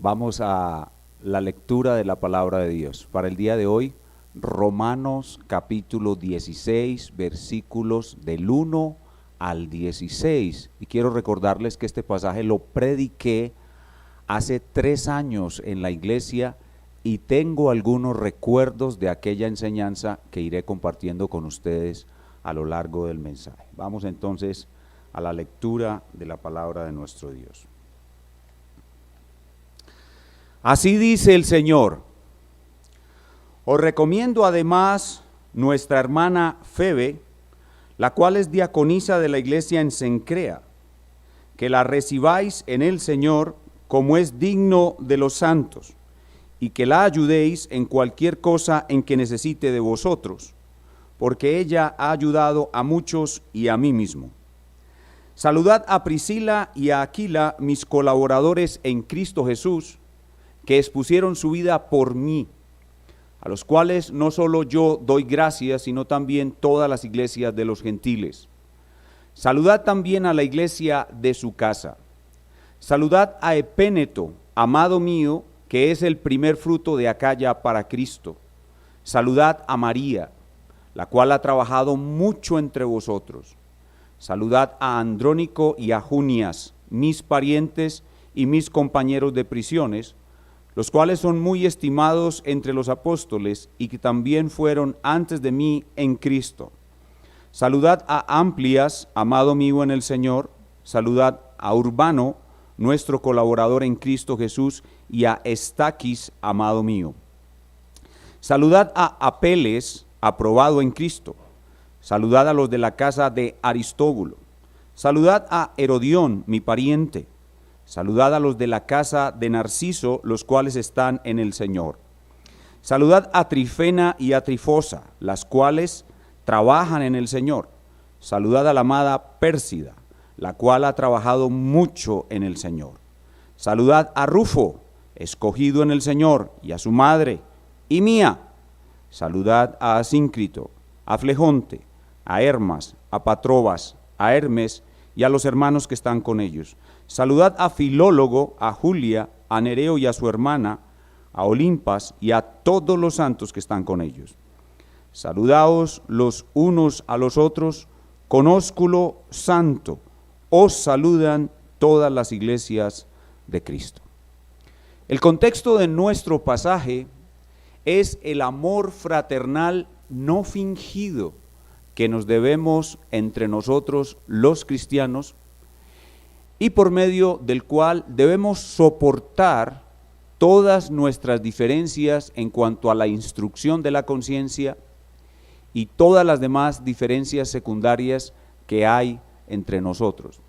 Vamos a la lectura de la palabra de Dios. Para el día de hoy, Romanos capítulo 16, versículos del 1 al 16. Y quiero recordarles que este pasaje lo prediqué hace 3 años en la iglesia y tengo algunos recuerdos de aquella enseñanza que iré compartiendo con ustedes a lo largo del mensaje. Vamos entonces a la lectura de la palabra de nuestro Dios. Así dice el Señor: os recomiendo además nuestra hermana Febe, la cual es diaconisa de la iglesia en Cencrea, que la recibáis en el Señor como es digno de los santos, y que la ayudéis en cualquier cosa en que necesite de vosotros, porque ella ha ayudado a muchos y a mí mismo. Saludad a Priscila y a Aquila, mis colaboradores en Cristo Jesús, que expusieron su vida por mí, a los cuales no solo yo doy gracias, sino también todas las iglesias de los gentiles. Saludad también a la iglesia de su casa. Saludad a Epéneto, amado mío, que es el primer fruto de Acaya para Cristo. Saludad a María, la cual ha trabajado mucho entre vosotros. Saludad a Andrónico y a Junias, mis parientes y mis compañeros de prisiones, los cuales son muy estimados entre los apóstoles y que también fueron antes de mí en Cristo. Saludad a Amplias, amado mío en el Señor. Saludad a Urbano, nuestro colaborador en Cristo Jesús, y a Estaquis, amado mío. Saludad a Apeles, aprobado en Cristo. Saludad a los de la casa de Aristóbulo. Saludad a Herodión, mi pariente. Saludad a los de la casa de Narciso, los cuales están en el Señor. Saludad a Trifena y a Trifosa, las cuales trabajan en el Señor. Saludad a la amada Pérsida, la cual ha trabajado mucho en el Señor. Saludad a Rufo, escogido en el Señor, y a su madre, y mía. Saludad a Asíncrito, a Flegonte, a Hermas, a Patrobas, a Hermes, y a los hermanos que están con ellos. Saludad a Filólogo, a Julia, a Nereo y a su hermana, a Olimpas y a todos los santos que están con ellos. Saludaos los unos a los otros con ósculo santo. Os saludan todas las iglesias de Cristo. El contexto de nuestro pasaje es el amor fraternal no fingido que nos debemos entre nosotros los cristianos, y por medio del cual debemos soportar todas nuestras diferencias en cuanto a la instrucción de la conciencia y todas las demás diferencias secundarias que hay entre nosotros.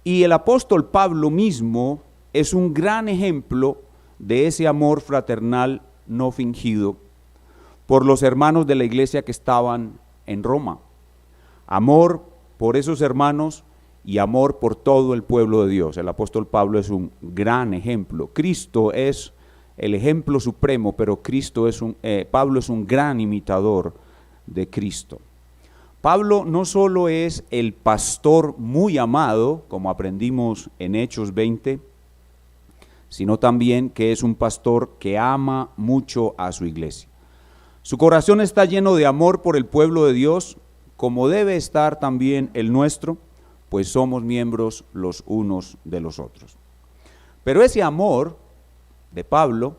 Y el apóstol Pablo mismo es un gran ejemplo de ese amor fraternal no fingido por los hermanos de la iglesia que estaban en Roma. Amor por esos hermanos y amor por todo el pueblo de Dios. El apóstol Pablo es un gran ejemplo. Cristo es el ejemplo supremo, pero Pablo es un gran imitador de Cristo. Pablo no solo es el pastor muy amado, como aprendimos en Hechos 20, sino también que es un pastor que ama mucho a su iglesia. Su corazón está lleno de amor por el pueblo de Dios, como debe estar también el nuestro, pues somos miembros los unos de los otros. Pero ese amor de Pablo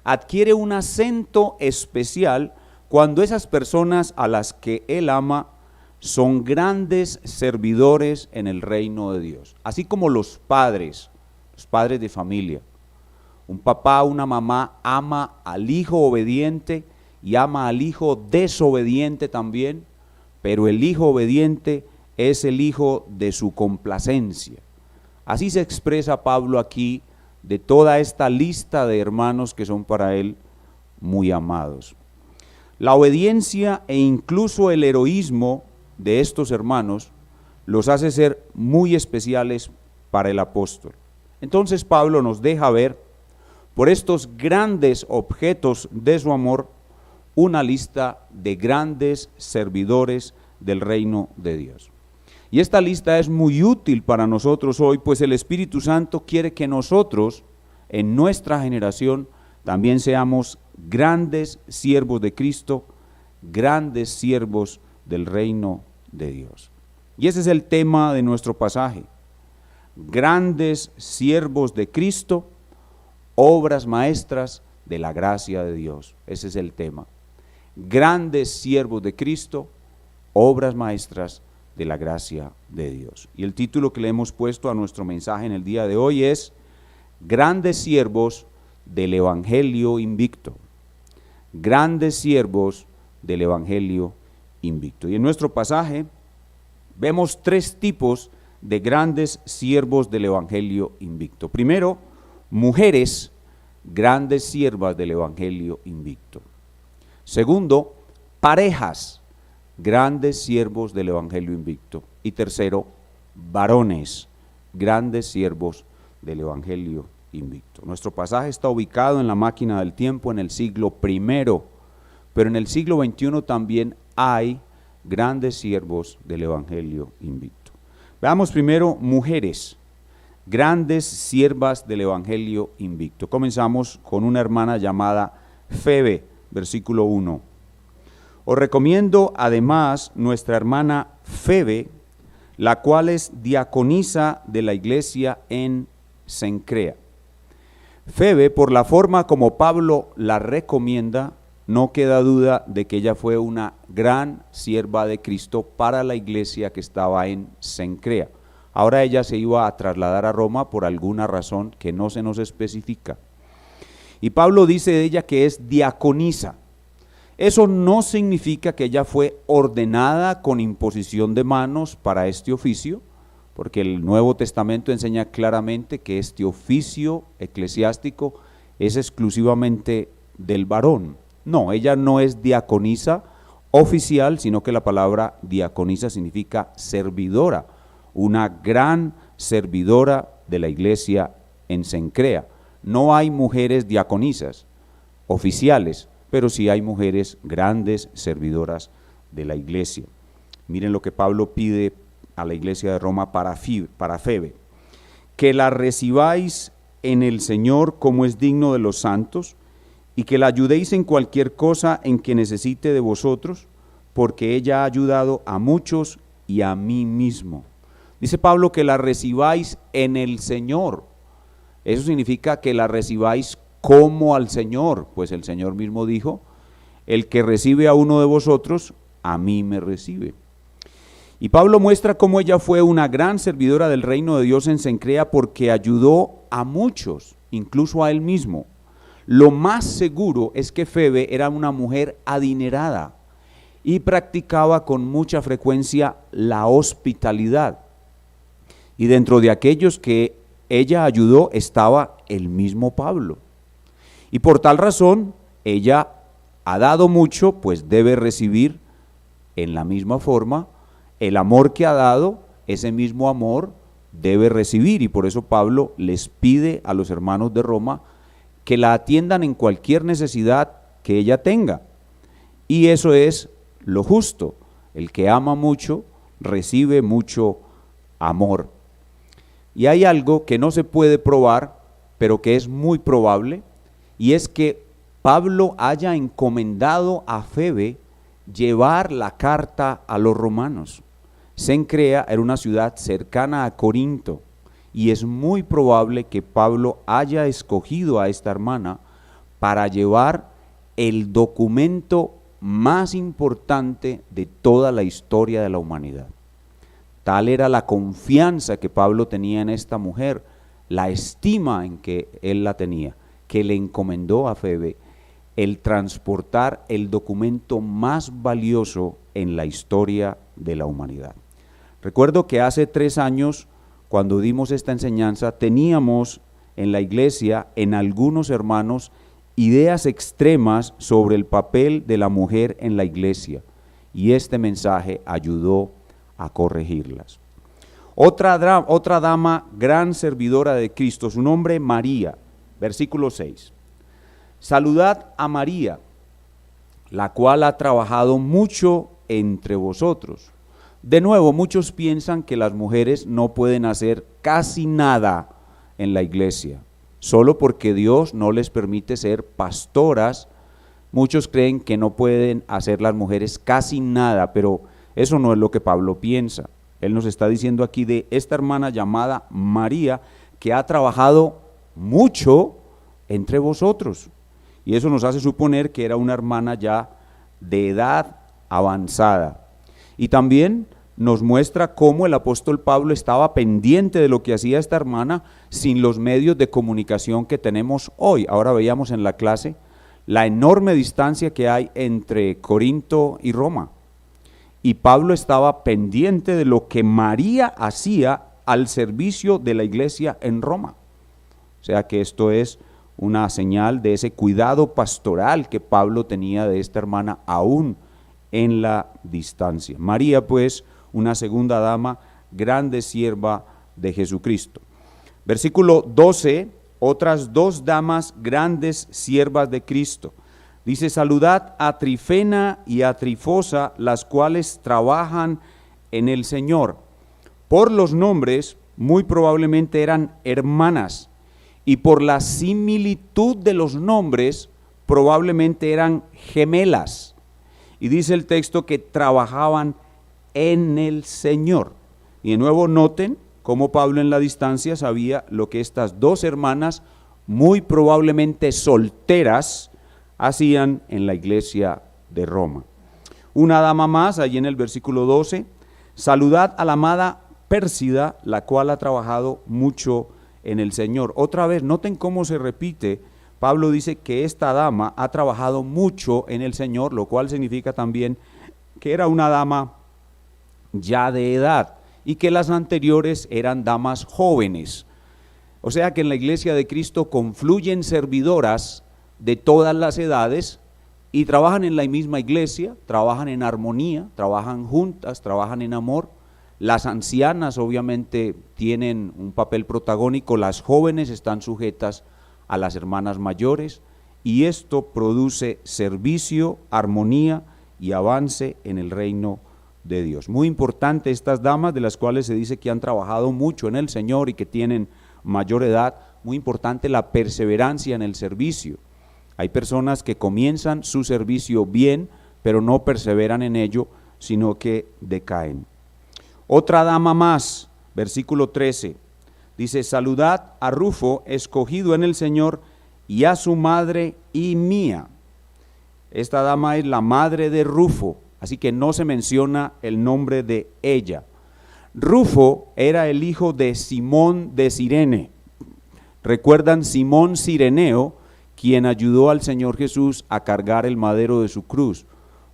adquiere un acento especial cuando esas personas a las que él ama son grandes servidores en el reino de Dios. Así como los padres de familia. Un papá, una mamá ama al hijo obediente y ama al hijo desobediente también, pero el hijo obediente es el hijo de su complacencia. Así se expresa Pablo aquí de toda esta lista de hermanos que son para él muy amados. La obediencia e incluso el heroísmo de estos hermanos los hace ser muy especiales para el apóstol. Entonces Pablo nos deja ver, por estos grandes objetos de su amor, una lista de grandes servidores del reino de Dios. Y esta lista es muy útil para nosotros hoy, pues el Espíritu Santo quiere que nosotros en nuestra generación también seamos grandes siervos de Cristo, grandes siervos del reino de Dios. Y ese es el tema de nuestro pasaje. Grandes siervos de Cristo, obras maestras de la gracia de Dios. Ese es el tema. Grandes siervos de Cristo, obras maestras de la gracia de Dios. Y el título que le hemos puesto a nuestro mensaje en el día de hoy es Grandes siervos del Evangelio invicto. Grandes siervos del Evangelio invicto. Y en nuestro pasaje vemos tres tipos de grandes siervos del Evangelio invicto. Primero, mujeres, grandes siervas del Evangelio invicto. Segundo, parejas, grandes siervos del Evangelio invicto. Y tercero, varones, grandes siervos del Evangelio invicto. Nuestro pasaje está ubicado en la máquina del tiempo en el siglo I, pero en el siglo XXI también hay grandes siervos del Evangelio invicto. Veamos primero mujeres, grandes siervas del Evangelio invicto. Comenzamos con una hermana llamada Febe, versículo 1. Os recomiendo además nuestra hermana Febe, la cual es diaconisa de la iglesia en Cencrea. Febe, por la forma como Pablo la recomienda, no queda duda de que ella fue una gran sierva de Cristo para la iglesia que estaba en Cencrea. Ahora ella se iba a trasladar a Roma por alguna razón que no se nos especifica. Y Pablo dice de ella que es diaconisa. Eso no significa que ella fue ordenada con imposición de manos para este oficio, porque el Nuevo Testamento enseña claramente que este oficio eclesiástico es exclusivamente del varón. No, ella no es diaconisa oficial, sino que la palabra diaconisa significa servidora, una gran servidora de la iglesia en Cencrea. No hay mujeres diaconisas oficiales, pero sí hay mujeres grandes servidoras de la iglesia. Miren lo que Pablo pide a la iglesia de Roma para Febe: que la recibáis en el Señor como es digno de los santos, y que la ayudéis en cualquier cosa en que necesite de vosotros, porque ella ha ayudado a muchos y a mí mismo. Dice Pablo que la recibáis en el Señor. Eso significa que la recibáis como al Señor, pues el Señor mismo dijo: el que recibe a uno de vosotros, a mí me recibe. Y Pablo muestra cómo ella fue una gran servidora del reino de Dios en Cencrea porque ayudó a muchos, incluso a él mismo. Lo más seguro es que Febe era una mujer adinerada y practicaba con mucha frecuencia la hospitalidad. Y dentro de aquellos que ella ayudó estaba el mismo Pablo. Y por tal razón, ella ha dado mucho, pues debe recibir en la misma forma. El amor que ha dado, ese mismo amor debe recibir. Y por eso Pablo les pide a los hermanos de Roma que la atiendan en cualquier necesidad que ella tenga. Y eso es lo justo. El que ama mucho, recibe mucho amor. Y hay algo que no se puede probar, pero que es muy probable, y es que Pablo haya encomendado a Febe llevar la carta a los romanos. Cencrea era una ciudad cercana a Corinto, y es muy probable que Pablo haya escogido a esta hermana para llevar el documento más importante de toda la historia de la humanidad. Tal era la confianza que Pablo tenía en esta mujer, la estima en que él la tenía, que le encomendó a Febe el transportar el documento más valioso en la historia de la humanidad. Recuerdo que hace 3 años, cuando dimos esta enseñanza, teníamos en la iglesia, en algunos hermanos, ideas extremas sobre el papel de la mujer en la iglesia, y este mensaje ayudó a corregirlas. Otra dama, gran servidora de Cristo, su nombre María, versículo 6. Saludad a María, la cual ha trabajado mucho entre vosotros. De nuevo, muchos piensan que las mujeres no pueden hacer casi nada en la iglesia. solo porque Dios no les permite ser pastoras. Muchos creen que no pueden hacer las mujeres casi nada, pero eso no es lo que Pablo piensa. Él nos está diciendo aquí de esta hermana llamada María, que ha trabajado mucho entre vosotros. Y eso nos hace suponer que era una hermana ya de edad avanzada. Y también nos muestra cómo el apóstol Pablo estaba pendiente de lo que hacía esta hermana sin los medios de comunicación que tenemos hoy. Ahora veíamos en la clase la enorme distancia que hay entre Corinto y Roma. Y Pablo estaba pendiente de lo que María hacía al servicio de la iglesia en Roma. O sea que esto es una señal de ese cuidado pastoral que Pablo tenía de esta hermana aún en la distancia. María, pues, una segunda dama, grande sierva de Jesucristo. Versículo 12, otras dos damas grandes siervas de Cristo. Dice, saludad a Trifena y a Trifosa, las cuales trabajan en el Señor. Por los nombres, muy probablemente eran hermanas, y por la similitud de los nombres, probablemente eran gemelas. Y dice el texto que trabajaban en el Señor. Y de nuevo noten cómo Pablo en la distancia sabía lo que estas dos hermanas, muy probablemente solteras, hacían en la iglesia de Roma. Una dama más, allí en el versículo 12, saludad a la amada Pérsida, la cual ha trabajado mucho en el Señor. Otra vez, noten cómo se repite. Pablo dice que esta dama ha trabajado mucho en el Señor, lo cual significa también que era una dama ya de edad y que las anteriores eran damas jóvenes. O sea que en la iglesia de Cristo confluyen servidoras de todas las edades y trabajan en la misma iglesia, trabajan en armonía, trabajan juntas, trabajan en amor. Las ancianas obviamente tienen un papel protagónico, las jóvenes están sujetas a las hermanas mayores y esto produce servicio, armonía y avance en el reino de Dios. Muy importante estas damas de las cuales se dice que han trabajado mucho en el Señor y que tienen mayor edad, muy importante la perseverancia en el servicio. Hay personas que comienzan su servicio bien, pero no perseveran en ello, sino que decaen. Otra dama más, versículo 13, dice, saludad a Rufo, escogido en el Señor, y a su madre y mía. Esta dama es la madre de Rufo, así que no se menciona el nombre de ella. Rufo era el hijo de Simón de Cirene. ¿Recuerdan Simón Cireneo, quien ayudó al Señor Jesús a cargar el madero de su cruz?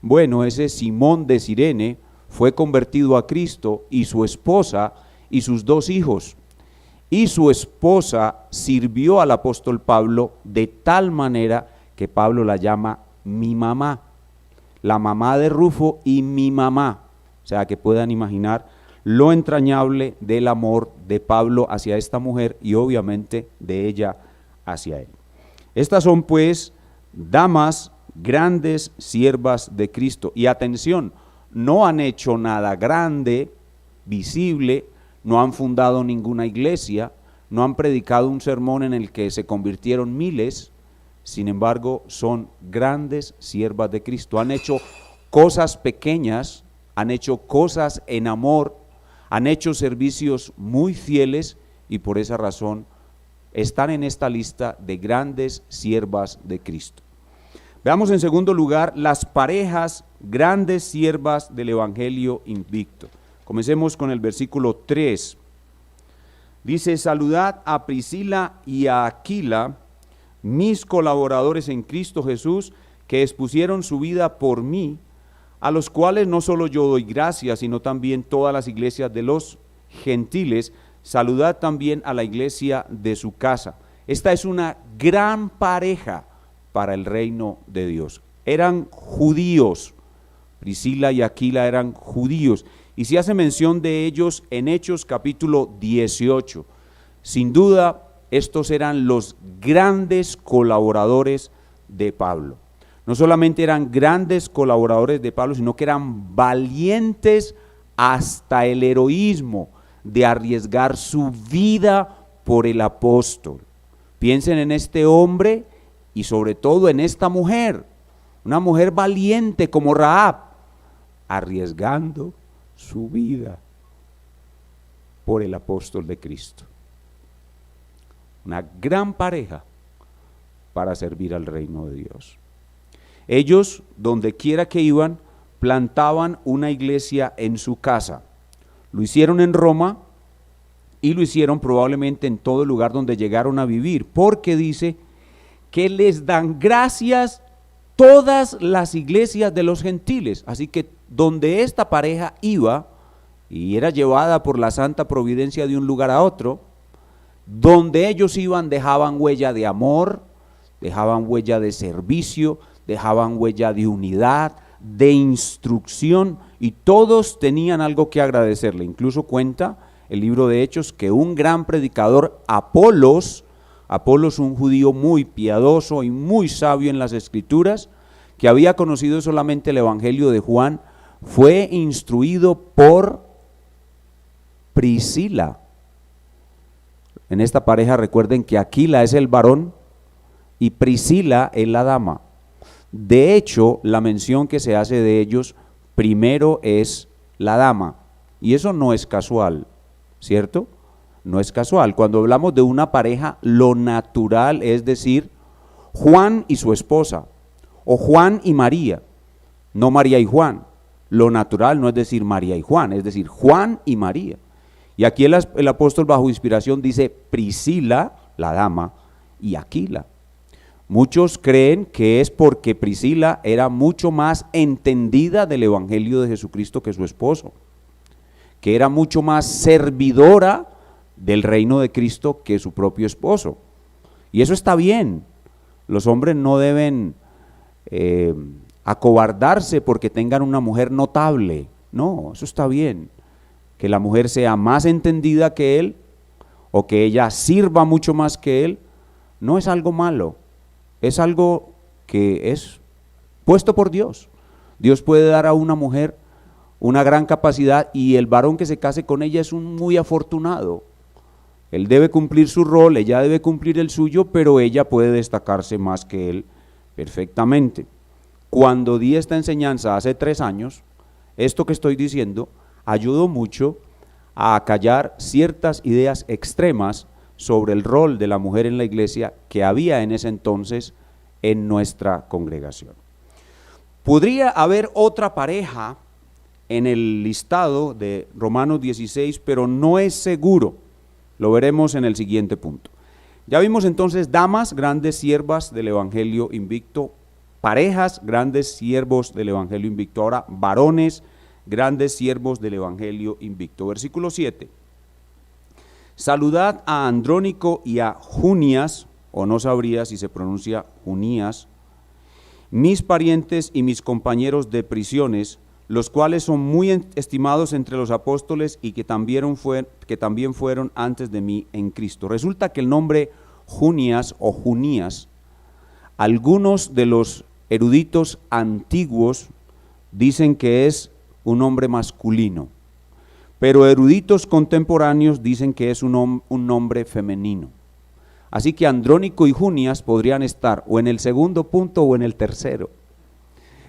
Bueno, ese Simón de Cirene fue convertido a Cristo y su esposa y sus dos hijos. Y su esposa sirvió al apóstol Pablo de tal manera que Pablo la llama mi mamá. La mamá de Rufo y mi mamá. O sea que puedan imaginar lo entrañable del amor de Pablo hacia esta mujer y obviamente de ella hacia él. Estas son pues damas grandes siervas de Cristo. Y atención, no han hecho nada grande, visible, no han fundado ninguna iglesia, no han predicado un sermón en el que se convirtieron miles. Sin embargo, son grandes siervas de Cristo. Han hecho cosas pequeñas, han hecho cosas en amor, han hecho servicios muy fieles y por esa razón están en esta lista de grandes siervas de Cristo. Veamos en segundo lugar las parejas grandes siervas del Evangelio invicto. Comencemos con el versículo 3. Dice, saludad a Priscila y a Aquila, mis colaboradores en Cristo Jesús, que expusieron su vida por mí, a los cuales no solo yo doy gracias, sino también todas las iglesias de los gentiles. Saludad también a la iglesia de su casa. Esta es una gran pareja para el reino de Dios. Eran judíos, Priscila y Aquila eran judíos, y se hace mención de ellos en Hechos capítulo 18. Sin duda, estos eran los grandes colaboradores de Pablo. No solamente eran grandes colaboradores de Pablo, sino que eran valientes hasta el heroísmo de arriesgar su vida por el apóstol. Piensen en este hombre y sobre todo en esta mujer, una mujer valiente como Rahab, arriesgando su vida por el apóstol de Cristo. Una gran pareja para servir al reino de Dios. Ellos, donde quiera que iban, plantaban una iglesia en su casa. Lo hicieron en Roma y lo hicieron probablemente en todo lugar donde llegaron a vivir, porque dice que les dan gracias todas las iglesias de los gentiles. Así que donde esta pareja iba y era llevada por la santa providencia de un lugar a otro, donde ellos iban dejaban huella de amor, dejaban huella de servicio, dejaban huella de unidad, de instrucción, y todos tenían algo que agradecerle. Incluso cuenta el libro de Hechos que un gran predicador, Apolos, un judío muy piadoso y muy sabio en las escrituras, que había conocido solamente el evangelio de Juan, fue instruido por Priscila. En esta pareja recuerden que Aquila es el varón y Priscila es la dama. De hecho, la mención que se hace de ellos primero es la dama, y eso no es casual, ¿cierto? No es casual. Cuando hablamos de una pareja, lo natural es decir Juan y su esposa, o Juan y María, no María y Juan. Lo natural no es decir María y Juan, es decir Juan y María. Y aquí el apóstol bajo inspiración dice Priscila, la dama, y Aquila. Muchos creen que es porque Priscila era mucho más entendida del evangelio de Jesucristo que su esposo, que era mucho más servidora del reino de Cristo que su propio esposo. Y eso está bien. Los hombres no deben acobardarse porque tengan una mujer notable. No, eso está bien. Que la mujer sea más entendida que él o que ella sirva mucho más que él, no es algo malo. Es algo que es puesto por Dios. Dios puede dar a una mujer una gran capacidad y el varón que se case con ella es un muy afortunado. Él debe cumplir su rol, ella debe cumplir el suyo, pero ella puede destacarse más que él perfectamente. Cuando di esta enseñanza hace 3 años, esto que estoy diciendo ayudó mucho a acallar ciertas ideas extremas sobre el rol de la mujer en la iglesia que había en ese entonces en nuestra congregación. Podría haber otra pareja en el listado de Romanos 16, pero no es seguro. Lo veremos en el siguiente punto. Ya vimos entonces damas, grandes siervas del evangelio invicto, parejas, grandes siervos del evangelio invicto. Ahora, varones, grandes siervos del evangelio invicto. Versículo 7. Saludad a Andrónico y a Junias, o no sabría si se pronuncia Junías, mis parientes y mis compañeros de prisiones, los cuales son muy estimados entre los apóstoles y que también fueron antes de mí en Cristo. Resulta que el nombre Junias o Junías, algunos de los eruditos antiguos dicen que es un nombre masculino, pero eruditos contemporáneos dicen que es un nombre femenino. Así que Andrónico y Junias podrían estar o en el segundo punto o en el tercero.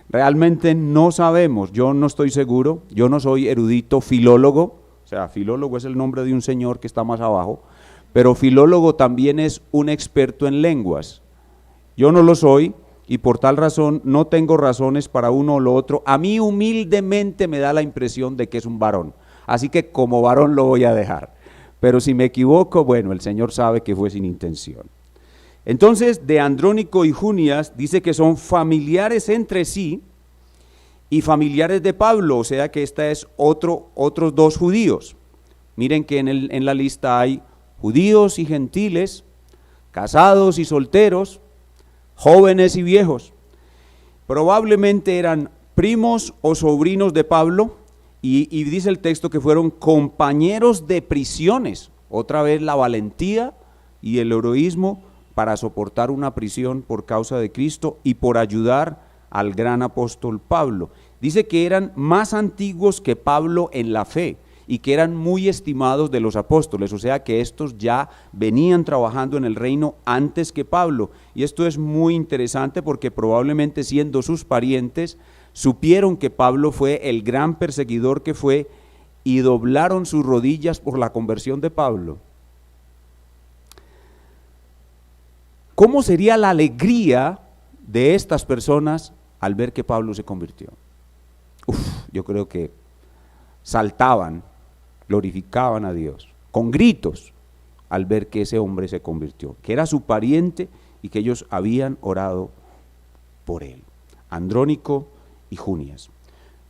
Realmente no sabemos, yo no estoy seguro, yo no soy erudito filólogo, o sea, filólogo es el nombre de un señor que está más abajo, pero filólogo también es un experto en lenguas. Yo no lo soy y por tal razón no tengo razones para uno o lo otro. A mí humildemente me da la impresión de que es un varón. Así que como varón lo voy a dejar, pero si me equivoco, bueno, el Señor sabe que fue sin intención. Entonces, de Andrónico y Junias dice que son familiares entre sí y familiares de Pablo, o sea que esta es otros 2 judíos. Miren que en la lista hay judíos y gentiles, casados y solteros, jóvenes y viejos. Probablemente eran primos o sobrinos de Pablo. Y dice el texto que fueron compañeros de prisiones, otra vez la valentía y el heroísmo para soportar una prisión por causa de Cristo y por ayudar al gran apóstol Pablo. Dice que eran más antiguos que Pablo en la fe, y que eran muy estimados de los apóstoles, o sea que estos ya venían trabajando en el reino antes que Pablo. Y esto es muy interesante porque probablemente siendo sus parientes, supieron que Pablo fue el gran perseguidor que fue y doblaron sus rodillas por la conversión de Pablo. ¿Cómo sería la alegría de estas personas al ver que Pablo se convirtió? Yo creo que saltaban, glorificaban a Dios con gritos al ver que ese hombre se convirtió, que era su pariente y que ellos habían orado por él. Andrónico y Junias.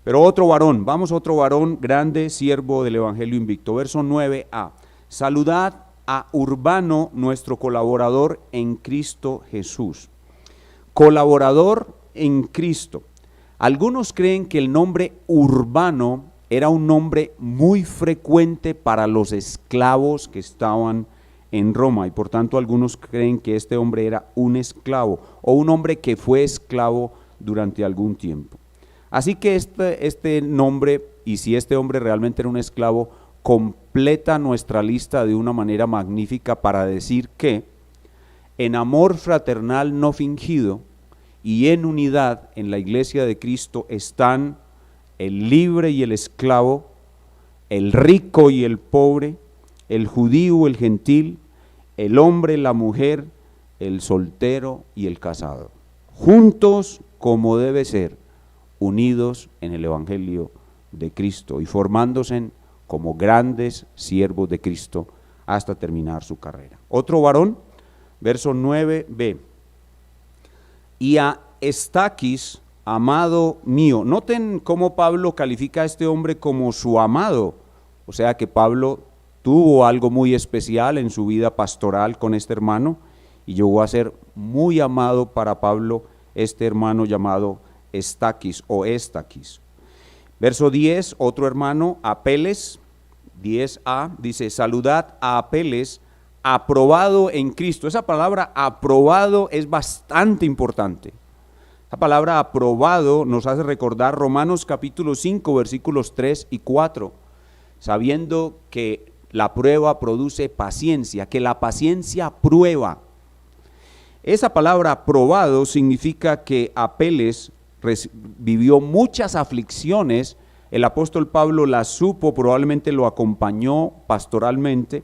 Pero otro varón, vamos a otro varón grande, siervo del Evangelio invicto, verso 9a. Saludad a Urbano, nuestro colaborador en Cristo Jesús. Colaborador en Cristo. Algunos creen que el nombre Urbano era un nombre muy frecuente para los esclavos que estaban en Roma, y por tanto algunos creen que este hombre era un esclavo o un hombre que fue esclavo durante algún tiempo. Así que este nombre, y si este hombre realmente era un esclavo, completa nuestra lista de una manera magnífica para decir que en amor fraternal no fingido y en unidad en la iglesia de Cristo están el libre y el esclavo, el rico y el pobre, el judío, el gentil, el hombre, la mujer, el soltero y el casado, juntos como debe ser, unidos en el Evangelio de Cristo y formándose como grandes siervos de Cristo hasta terminar su carrera. Otro varón, verso 9b, y a Estaquis, amado mío. Noten cómo Pablo califica a este hombre como su amado, o sea que Pablo tuvo algo muy especial en su vida pastoral con este hermano y llegó a ser muy amado para Pablo este hermano llamado Estaquis o Estaquis. Verso 10, otro hermano, Apeles, 10a, dice, saludad a Apeles, aprobado en Cristo. Esa palabra aprobado es bastante importante. La palabra aprobado nos hace recordar Romanos capítulo 5, versículos 3 y 4, sabiendo que la prueba produce paciencia, que la paciencia prueba. Esa palabra aprobado significa que Apeles vivió muchas aflicciones, el apóstol Pablo las supo, probablemente lo acompañó pastoralmente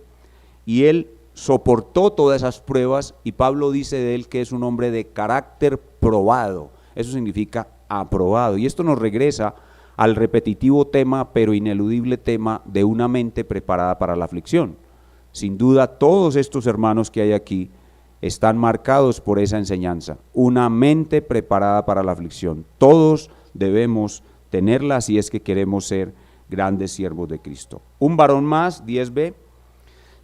y él soportó todas esas pruebas y Pablo dice de él que es un hombre de carácter probado, eso significa aprobado. Y esto nos regresa al repetitivo tema pero ineludible tema de una mente preparada para la aflicción. Sin duda todos estos hermanos que hay aquí están marcados por esa enseñanza, una mente preparada para la aflicción. Todos debemos tenerla si es que queremos ser grandes siervos de Cristo. Un varón más, 10b,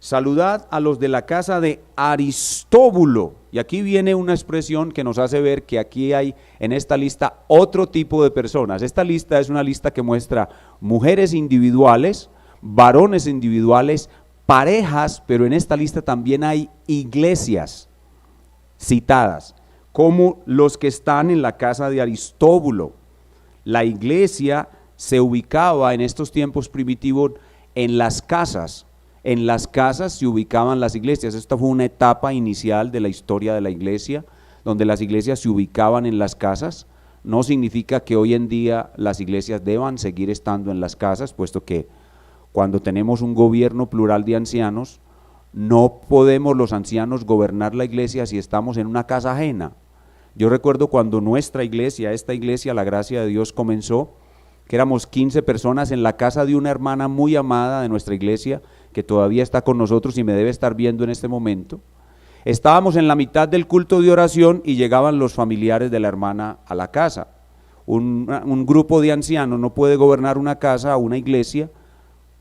saludad a los de la casa de Aristóbulo. Y aquí viene una expresión que nos hace ver que aquí hay en esta lista otro tipo de personas. Esta lista es una lista que muestra mujeres individuales, varones individuales, parejas, pero en esta lista también hay iglesias citadas, como los que están en la casa de Aristóbulo. La iglesia se ubicaba en estos tiempos primitivos en las casas se ubicaban las iglesias. Esta fue una etapa inicial de la historia de la iglesia, donde las iglesias se ubicaban en las casas. No significa que hoy en día las iglesias deban seguir estando en las casas, puesto que cuando tenemos un gobierno plural de ancianos, no podemos los ancianos gobernar la iglesia si estamos en una casa ajena. Yo recuerdo cuando nuestra iglesia, esta iglesia, la gracia de Dios comenzó, que éramos 15 personas en la casa de una hermana muy amada de nuestra iglesia, que todavía está con nosotros y me debe estar viendo en este momento. Estábamos en la mitad del culto de oración y llegaban los familiares de la hermana a la casa. Un grupo de ancianos no puede gobernar una casa o una iglesia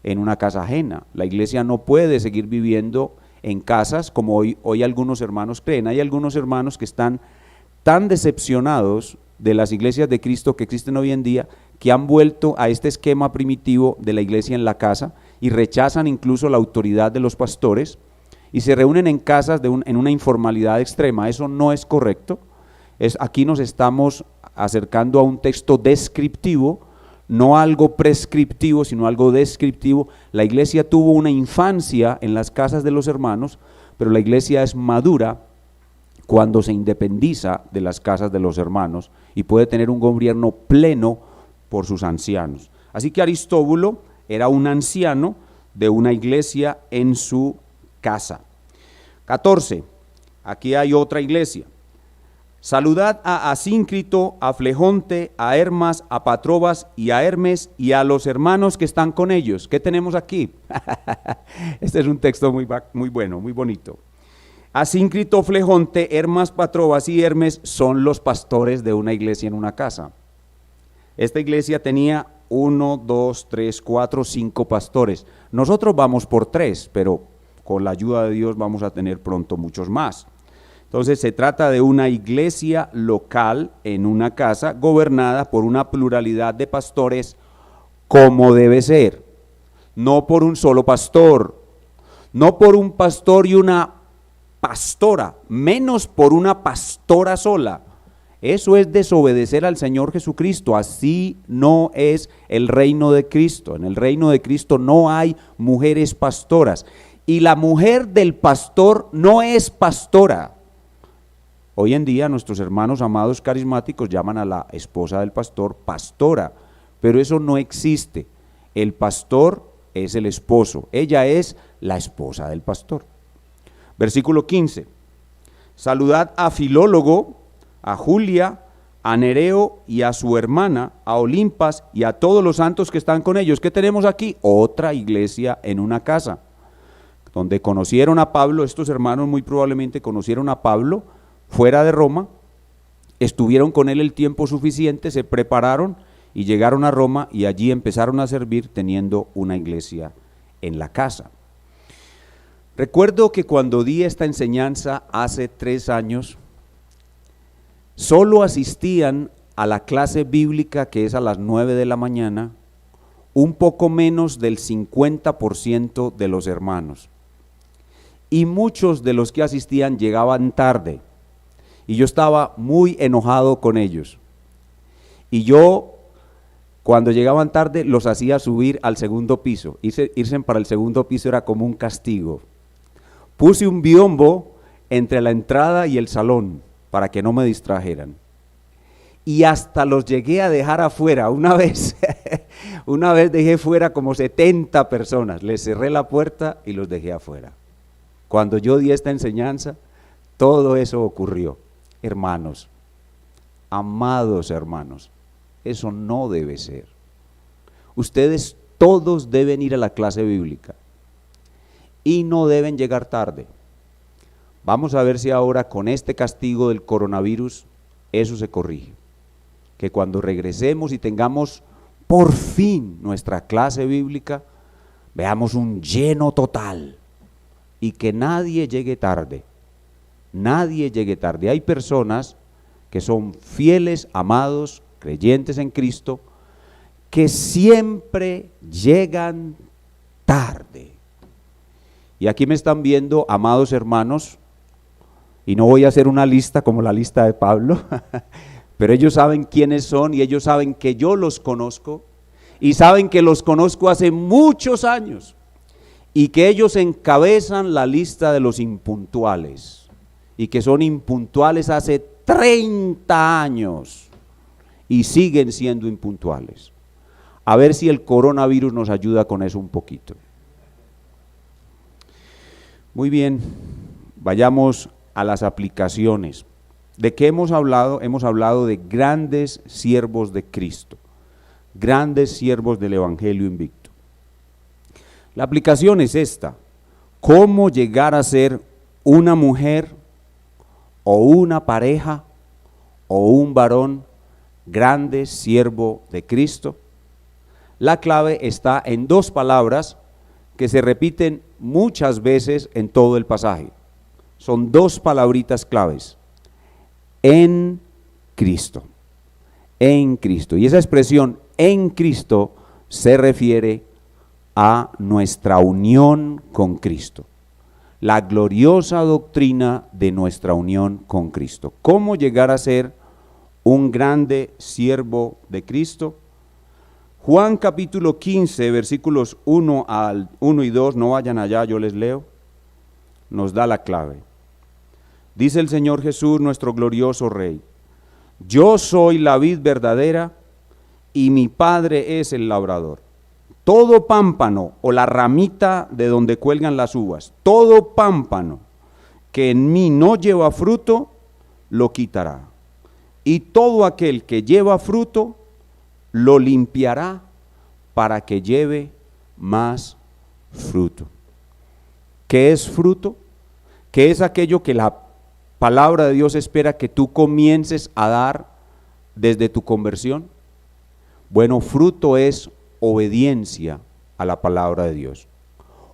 en una casa ajena. La iglesia no puede seguir viviendo en casas como hoy algunos hermanos creen. Hay algunos hermanos que están tan decepcionados de las iglesias de Cristo que existen hoy en día, que han vuelto a este esquema primitivo de la iglesia en la casa y rechazan incluso la autoridad de los pastores y se reúnen en casas en una informalidad extrema. Eso no es correcto. Aquí nos estamos acercando a un texto descriptivo. no algo prescriptivo, sino algo descriptivo. La iglesia tuvo una infancia en las casas de los hermanos, pero la iglesia es madura cuando se independiza de las casas de los hermanos y puede tener un gobierno pleno por sus ancianos. Así que Aristóbulo era un anciano de una iglesia en su casa. 14. Aquí hay otra iglesia. Saludad a Asíncrito, a Flegonte, a Hermas, a Patrobas y a Hermes y a los hermanos que están con ellos. ¿Qué tenemos aquí? Este es un texto muy bueno, muy bonito. Asíncrito, Flegonte, Hermas, Patrobas y Hermes son los pastores de una iglesia en una casa. Esta iglesia tenía 1, 2, 3, 4, 5 pastores. Nosotros vamos por 3, pero con la ayuda de Dios vamos a tener pronto muchos más. Entonces se trata de una iglesia local en una casa gobernada por una pluralidad de pastores como debe ser, no por un solo pastor, no por un pastor y una pastora, menos por una pastora sola. Eso es desobedecer al Señor Jesucristo. Así no es el reino de Cristo. En el reino de Cristo no hay mujeres pastoras y la mujer del pastor no es pastora. Hoy en día nuestros hermanos amados carismáticos llaman a la esposa del pastor pastora, pero eso no existe. El pastor es el esposo, ella es la esposa del pastor. Versículo 15. Saludad a Filólogo, a Julia, a Nereo y a su hermana, a Olimpas y a todos los santos que están con ellos. ¿Qué tenemos aquí? Otra iglesia en una casa, donde conocieron a Pablo. Estos hermanos muy probablemente conocieron a Pablo fuera de Roma, estuvieron con él el tiempo suficiente, se prepararon y llegaron a Roma y allí empezaron a servir teniendo una iglesia en la casa. Recuerdo que cuando di esta enseñanza hace 3 años, solo asistían a la clase bíblica, que es a las 9 de la mañana, un poco menos del 50% de los hermanos. Y muchos de los que asistían llegaban tarde. Y yo estaba muy enojado con ellos. Y yo, cuando llegaban tarde, los hacía subir al segundo piso. Irse para el segundo piso era como un castigo. Puse un biombo entre la entrada y el salón para que no me distrajeran. Y hasta los llegué a dejar afuera. Una vez dejé fuera como 70 personas. Les cerré la puerta y los dejé afuera. Cuando yo di esta enseñanza, todo eso ocurrió. Hermanos, amados hermanos, eso no debe ser. Ustedes todos deben ir a la clase bíblica y no deben llegar tarde. Vamos a ver si ahora con este castigo del coronavirus eso se corrige. Que cuando regresemos y tengamos por fin nuestra clase bíblica, veamos un lleno total y que nadie llegue tarde. Nadie llegue tarde. Hay personas que son fieles, amados, creyentes en Cristo, que siempre llegan tarde. Y aquí me están viendo, amados hermanos, y no voy a hacer una lista como la lista de Pablo, pero ellos saben quiénes son y ellos saben que yo los conozco y saben que los conozco hace muchos años y que ellos encabezan la lista de los impuntuales. Y que son impuntuales hace 30 años y siguen siendo impuntuales. A ver si el coronavirus nos ayuda con eso un poquito. Muy bien, vayamos a las aplicaciones. ¿De qué hemos hablado? Hemos hablado de grandes siervos de Cristo, grandes siervos del Evangelio invicto. La aplicación es esta: ¿cómo llegar a ser una mujer o una pareja o un varón grande siervo de Cristo? La clave está en 2 palabras que se repiten muchas veces en todo el pasaje. Son 2 palabritas claves: en Cristo, en Cristo. Y esa expresión en Cristo se refiere a nuestra unión con Cristo, la gloriosa doctrina de nuestra unión con Cristo. ¿Cómo llegar a ser un grande siervo de Cristo? Juan capítulo 15, versículos 1 y 2, no vayan allá, yo les leo, nos da la clave. Dice el Señor Jesús, nuestro glorioso Rey: yo soy la vid verdadera y mi Padre es el labrador. Todo pámpano o la ramita de donde cuelgan las uvas, todo pámpano que en mí no lleva fruto, lo quitará. Y todo aquel que lleva fruto, lo limpiará para que lleve más fruto. ¿Qué es fruto? ¿Qué es aquello que la palabra de Dios espera que tú comiences a dar desde tu conversión? Bueno, fruto es obediencia a la palabra de Dios.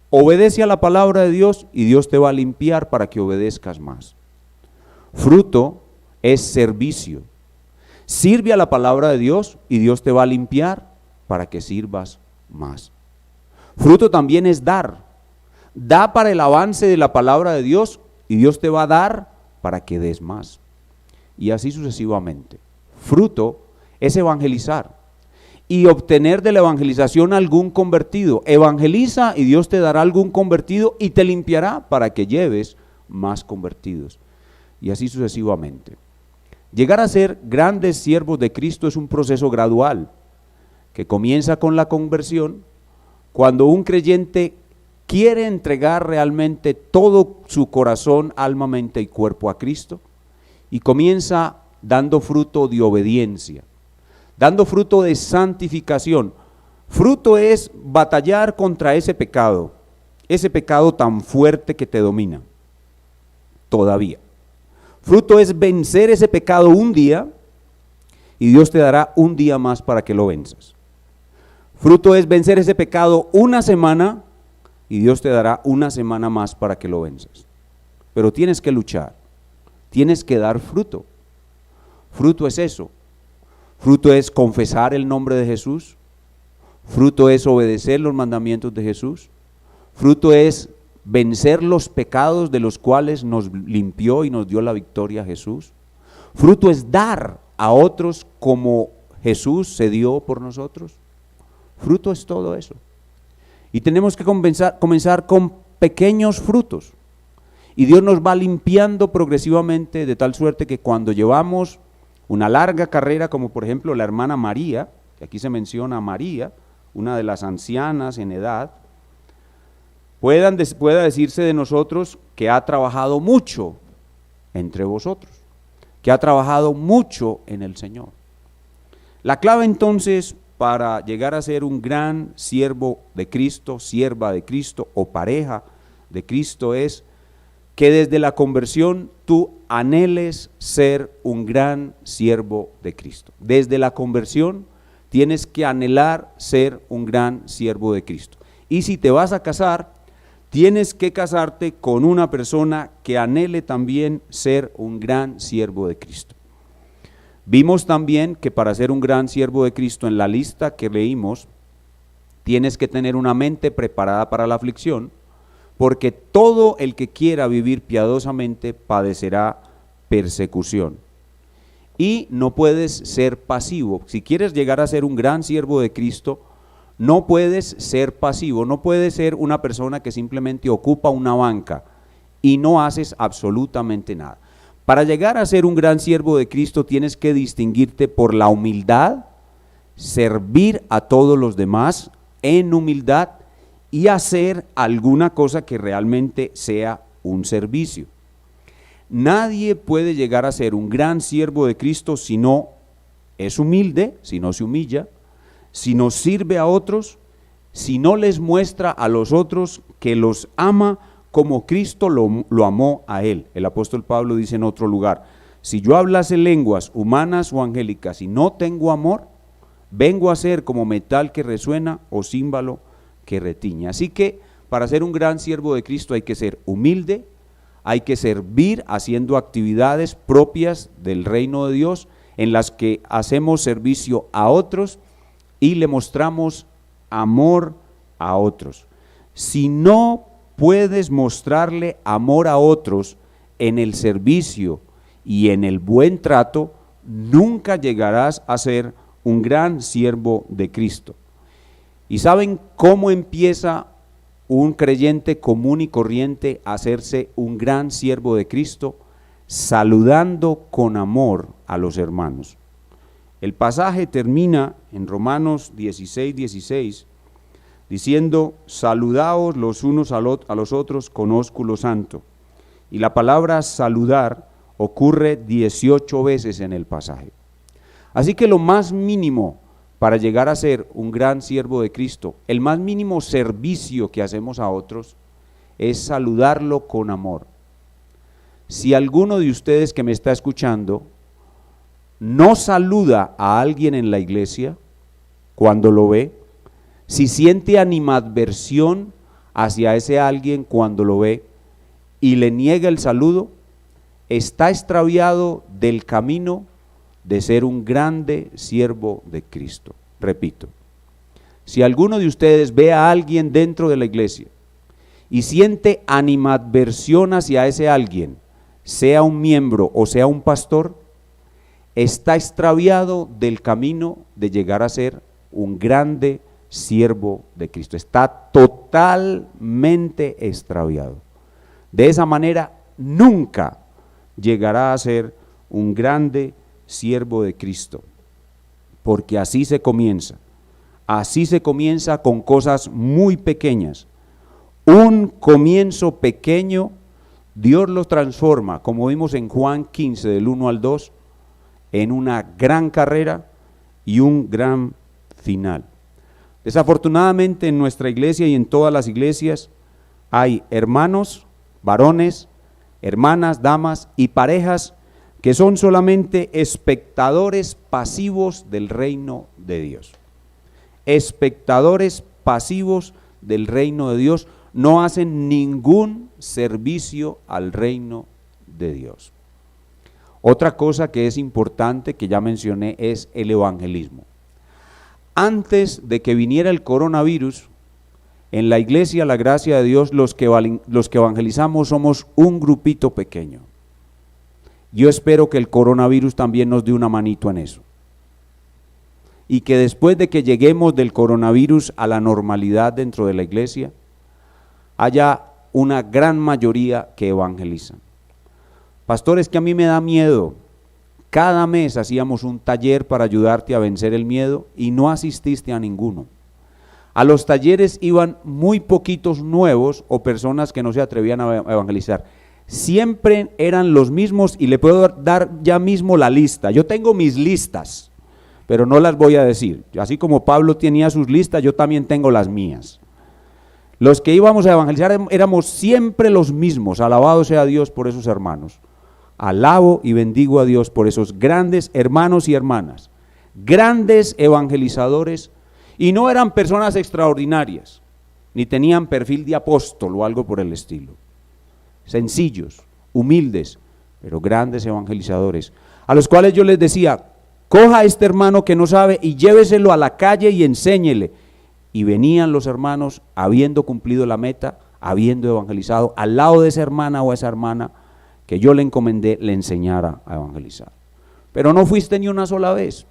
Obedece a la palabra de Dios y Dios te va a limpiar para que obedezcas más. Fruto es servicio. Sirve a la palabra de Dios y Dios te va a limpiar para que sirvas más. Fruto también es dar. Da para el avance de la palabra de Dios y Dios te va a dar para que des más. Y así sucesivamente. Fruto es evangelizar y obtener de la evangelización algún convertido. Evangeliza y Dios te dará algún convertido y te limpiará para que lleves más convertidos. Y así sucesivamente. Llegar a ser grandes siervos de Cristo es un proceso gradual que comienza con la conversión, cuando un creyente quiere entregar realmente todo su corazón, alma, mente y cuerpo a Cristo, y comienza dando fruto de obediencia, dando fruto de santificación. Fruto es batallar contra ese pecado tan fuerte que te domina, todavía. Fruto es vencer ese pecado un día y Dios te dará un día más para que lo venzas. Fruto es vencer ese pecado una semana y Dios te dará una semana más para que lo venzas. Pero tienes que luchar, tienes que dar fruto. Fruto es eso. Fruto es confesar el nombre de Jesús. Fruto es obedecer los mandamientos de Jesús. Fruto es vencer los pecados de los cuales nos limpió y nos dio la victoria Jesús. Fruto es dar a otros como Jesús se dio por nosotros. Fruto es todo eso. Y tenemos que comenzar con pequeños frutos. Y Dios nos va limpiando progresivamente de tal suerte que cuando llevamos una larga carrera, como por ejemplo la hermana María, que aquí se menciona a María, una de las ancianas en edad, pueda decirse de nosotros que ha trabajado mucho entre vosotros, que ha trabajado mucho en el Señor. La clave entonces para llegar a ser un gran siervo de Cristo, sierva de Cristo o pareja de Cristo es que desde la conversión tú anheles ser un gran siervo de Cristo. Desde la conversión tienes que anhelar ser un gran siervo de Cristo. Y si te vas a casar, tienes que casarte con una persona que anhele también ser un gran siervo de Cristo. Vimos también que para ser un gran siervo de Cristo, en la lista que leímos, tienes que tener una mente preparada para la aflicción, porque todo el que quiera vivir piadosamente padecerá persecución. Y no puedes ser pasivo. Si quieres llegar a ser un gran siervo de Cristo, no puedes ser pasivo, no puedes ser una persona que simplemente ocupa una banca y no haces absolutamente nada. Para llegar a ser un gran siervo de Cristo tienes que distinguirte por la humildad, servir a todos los demás en humildad y hacer alguna cosa que realmente sea un servicio. Nadie puede llegar a ser un gran siervo de Cristo si no es humilde, si no se humilla, si no sirve a otros, si no les muestra a los otros que los ama como Cristo lo amó a él. El apóstol Pablo dice en otro lugar: si yo hablase lenguas humanas o angélicas y no tengo amor, vengo a ser como metal que resuena o címbalo que retiñe. Así que para ser un gran siervo de Cristo hay que ser humilde, hay que servir haciendo actividades propias del reino de Dios en las que hacemos servicio a otros y le mostramos amor a otros. Si no puedes mostrarle amor a otros en el servicio y en el buen trato, nunca llegarás a ser un gran siervo de Cristo. ¿Y saben cómo empieza un creyente común y corriente a hacerse un gran siervo de Cristo? Saludando con amor a los hermanos. El pasaje termina en Romanos 16:16 diciendo: saludaos los unos a los otros con ósculo santo. Y la palabra saludar ocurre 18 veces en el pasaje. Así que lo más mínimo para llegar a ser un gran siervo de Cristo, el más mínimo servicio que hacemos a otros, es saludarlo con amor. Si alguno de ustedes que me está escuchando no saluda a alguien en la iglesia cuando lo ve, si siente animadversión hacia ese alguien cuando lo ve y le niega el saludo, está extraviado del camino de ser un grande siervo de Cristo. Repito, si alguno de ustedes ve a alguien dentro de la iglesia y siente animadversión hacia ese alguien, sea un miembro o sea un pastor, está extraviado del camino de llegar a ser un grande siervo de Cristo. Está totalmente extraviado. De esa manera nunca llegará a ser un grande siervo de Cristo, porque así se comienza con cosas muy pequeñas. Un comienzo pequeño, Dios los transforma, como vimos en Juan 15 del 1 al 2, en una gran carrera y un gran final. Desafortunadamente en nuestra iglesia y en todas las iglesias hay hermanos, varones, hermanas, damas y parejas que son solamente espectadores pasivos del reino de Dios. Espectadores pasivos del reino de Dios, no hacen ningún servicio al reino de Dios. Otra cosa que es importante, que ya mencioné, es el evangelismo. Antes de que viniera el coronavirus, en la iglesia, la gracia de Dios, los que evangelizamos somos un grupito pequeño. Yo espero que el coronavirus también nos dé una manito en eso. Y que después de que lleguemos del coronavirus a la normalidad dentro de la iglesia, haya una gran mayoría que evangelizan. Pastores, que a mí me da miedo. Cada mes hacíamos un taller para ayudarte a vencer el miedo y no asististe a ninguno. A los talleres iban muy poquitos nuevos o personas que no se atrevían a evangelizar. Siempre eran los mismos, y le puedo dar ya mismo la lista. Yo tengo mis listas, pero no las voy a decir. Así como Pablo tenía sus listas, yo también tengo las mías. Los que íbamos a evangelizar éramos siempre los mismos. Alabado sea Dios por esos hermanos. Alabo y bendigo a Dios por esos grandes hermanos y hermanas, grandes evangelizadores, y no eran personas extraordinarias, ni tenían perfil de apóstol o algo por el estilo. Sencillos, humildes, pero grandes evangelizadores, a los cuales yo les decía: coja a este hermano que no sabe y lléveselo a la calle y enséñele. Y venían los hermanos, habiendo cumplido la meta, habiendo evangelizado, al lado de esa hermana o esa hermana que yo le encomendé, le enseñara a evangelizar. Pero no fuiste ni una sola vez.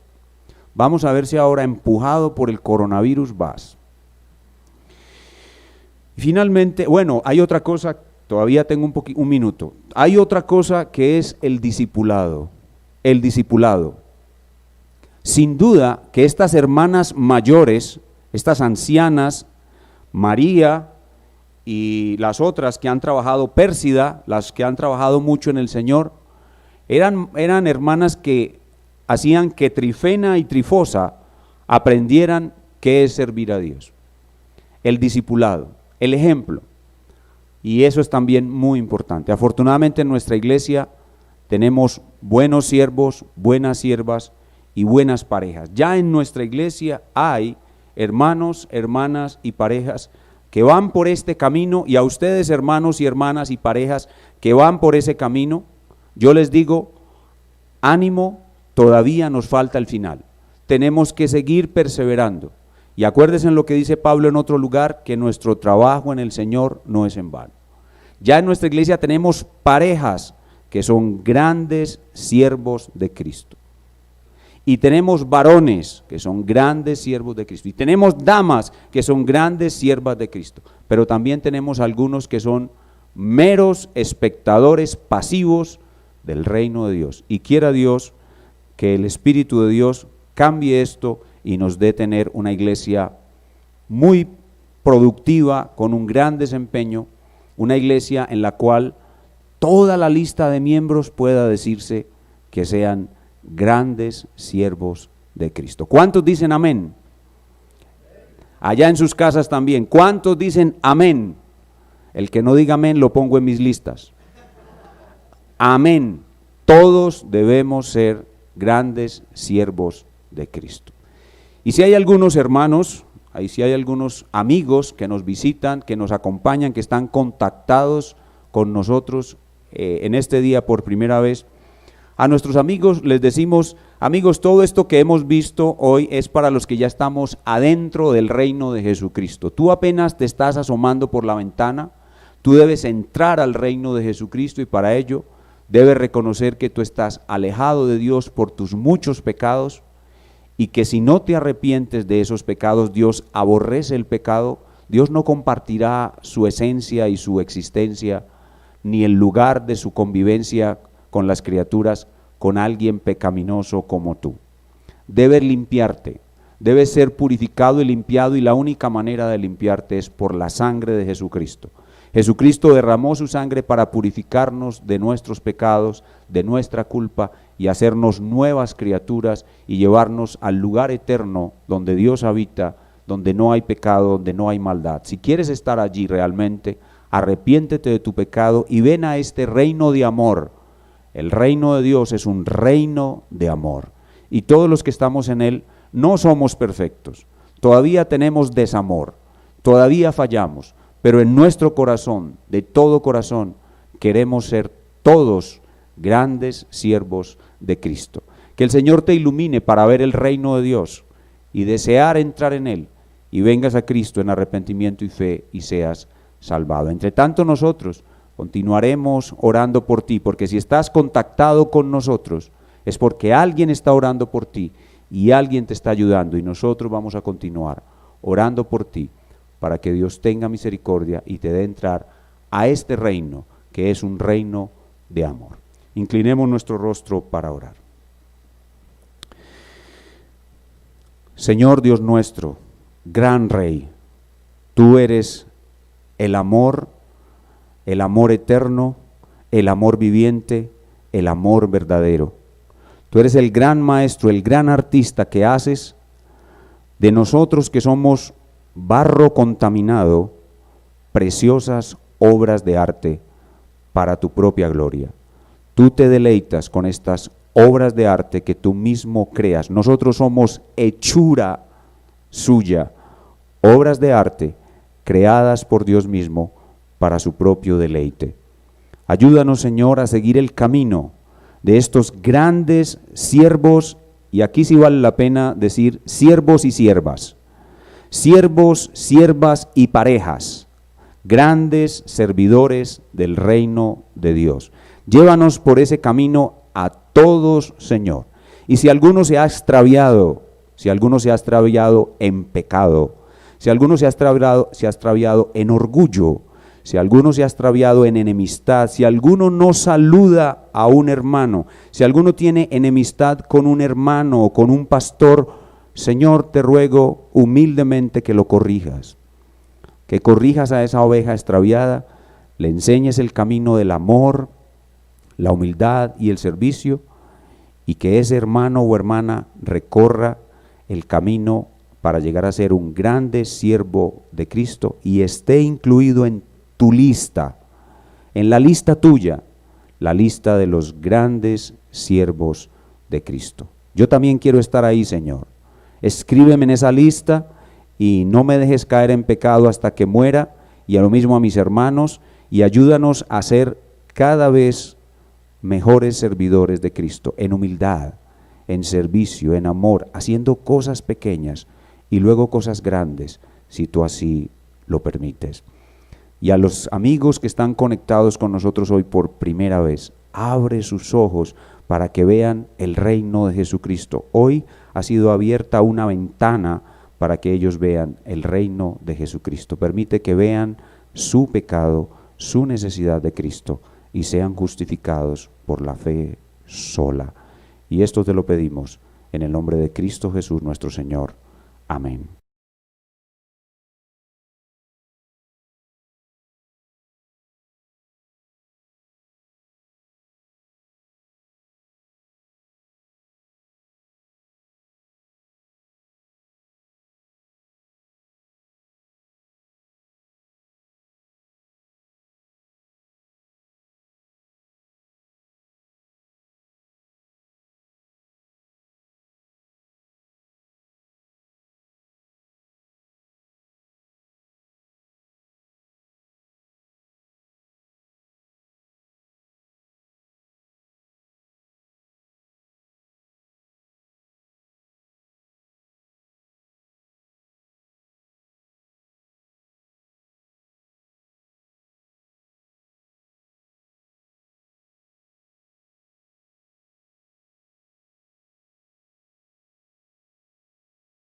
Vamos a ver si ahora, empujado por el coronavirus, vas. Y finalmente, bueno, hay otra cosa, todavía tengo un minuto. Hay otra cosa que es el discipulado. El discipulado. Sin duda que estas hermanas mayores, estas ancianas, María y las otras que han trabajado, Pérsida, las que han trabajado mucho en el Señor, eran hermanas que hacían que Trifena y Trifosa aprendieran qué es servir a Dios. El discipulado, el ejemplo. Y eso es también muy importante. Afortunadamente en nuestra iglesia tenemos buenos siervos, buenas siervas y buenas parejas. Ya en nuestra iglesia hay hermanos, hermanas y parejas que van por este camino, y a ustedes, hermanos y hermanas y parejas que van por ese camino, yo les digo: ánimo, todavía nos falta el final. Tenemos que seguir perseverando. Y acuérdense en lo que dice Pablo en otro lugar, que nuestro trabajo en el Señor no es en vano. Ya en nuestra iglesia tenemos parejas que son grandes siervos de Cristo. Y tenemos varones que son grandes siervos de Cristo. Y tenemos damas que son grandes siervas de Cristo. Pero también tenemos algunos que son meros espectadores pasivos del reino de Dios. Y quiera Dios que el Espíritu de Dios cambie esto y nos dé tener una iglesia muy productiva, con un gran desempeño, una iglesia en la cual toda la lista de miembros pueda decirse que sean grandes siervos de Cristo. ¿Cuántos dicen amén? Allá en sus casas también. ¿Cuántos dicen amén? El que no diga amén lo pongo en mis listas. Amén. Todos debemos ser grandes siervos de Cristo. Y si hay algunos hermanos, si hay algunos amigos que nos visitan, que nos acompañan, que están contactados con nosotros en este día por primera vez, a nuestros amigos les decimos: amigos, todo esto que hemos visto hoy es para los que ya estamos adentro del reino de Jesucristo. Tú apenas te estás asomando por la ventana, tú debes entrar al reino de Jesucristo y para ello debes reconocer que tú estás alejado de Dios por tus muchos pecados y que si no te arrepientes de esos pecados, Dios aborrece el pecado, Dios no compartirá su esencia y su existencia ni el lugar de su convivencia con las criaturas, con alguien pecaminoso como tú. Debes limpiarte, debes ser purificado y limpiado, y la única manera de limpiarte es por la sangre de Jesucristo. Jesucristo derramó su sangre para purificarnos de nuestros pecados, de nuestra culpa, y hacernos nuevas criaturas y llevarnos al lugar eterno donde Dios habita, donde no hay pecado, donde no hay maldad. Si quieres estar allí realmente, arrepiéntete de tu pecado y ven a este reino de amor. El reino de Dios es un reino de amor, y todos los que estamos en él no somos perfectos, todavía tenemos desamor, todavía fallamos, pero en nuestro corazón, de todo corazón, queremos ser todos grandes siervos de Cristo. Que el Señor te ilumine para ver el reino de Dios y desear entrar en él, y vengas a Cristo en arrepentimiento y fe y seas salvado. Entre tanto, nosotros continuaremos orando por ti, porque si estás contactado con nosotros es porque alguien está orando por ti y alguien te está ayudando, y nosotros vamos a continuar orando por ti para que Dios tenga misericordia y te dé entrar a este reino que es un reino de amor. Inclinemos nuestro rostro para orar. Señor Dios nuestro, gran Rey, tú eres el amor eterno, el amor viviente, el amor verdadero. Tú eres el gran maestro, el gran artista que haces de nosotros que somos barro contaminado, preciosas obras de arte para tu propia gloria. Tú te deleitas con estas obras de arte que tú mismo creas. Nosotros somos hechura suya, obras de arte creadas por Dios mismo para su propio deleite. Ayúdanos, Señor, a seguir el camino de estos grandes siervos, y aquí sí vale la pena decir siervos y siervas, siervos, siervas y parejas, grandes servidores del reino de Dios. Llévanos por ese camino a todos, Señor. Y si alguno se ha extraviado, en pecado, si alguno se ha extraviado en orgullo, si alguno se ha extraviado en enemistad, si alguno no saluda a un hermano, si alguno tiene enemistad con un hermano o con un pastor, Señor, te ruego humildemente que lo corrijas, que corrijas a esa oveja extraviada, le enseñes el camino del amor, la humildad y el servicio, y que ese hermano o hermana recorra el camino para llegar a ser un grande siervo de Cristo y esté incluido en tu lista, en la lista tuya, la lista de los grandes siervos de Cristo. Yo también quiero estar ahí, Señor. Escríbeme en esa lista y no me dejes caer en pecado hasta que muera, y a lo mismo a mis hermanos, y ayúdanos a ser cada vez mejores servidores de Cristo, en humildad, en servicio, en amor, haciendo cosas pequeñas y luego cosas grandes, si tú así lo permites. Y a los amigos que están conectados con nosotros hoy por primera vez, abre sus ojos para que vean el reino de Jesucristo. Hoy ha sido abierta una ventana para que ellos vean el reino de Jesucristo. Permite que vean su pecado, su necesidad de Cristo y sean justificados por la fe sola. Y esto te lo pedimos en el nombre de Cristo Jesús nuestro Señor. Amén.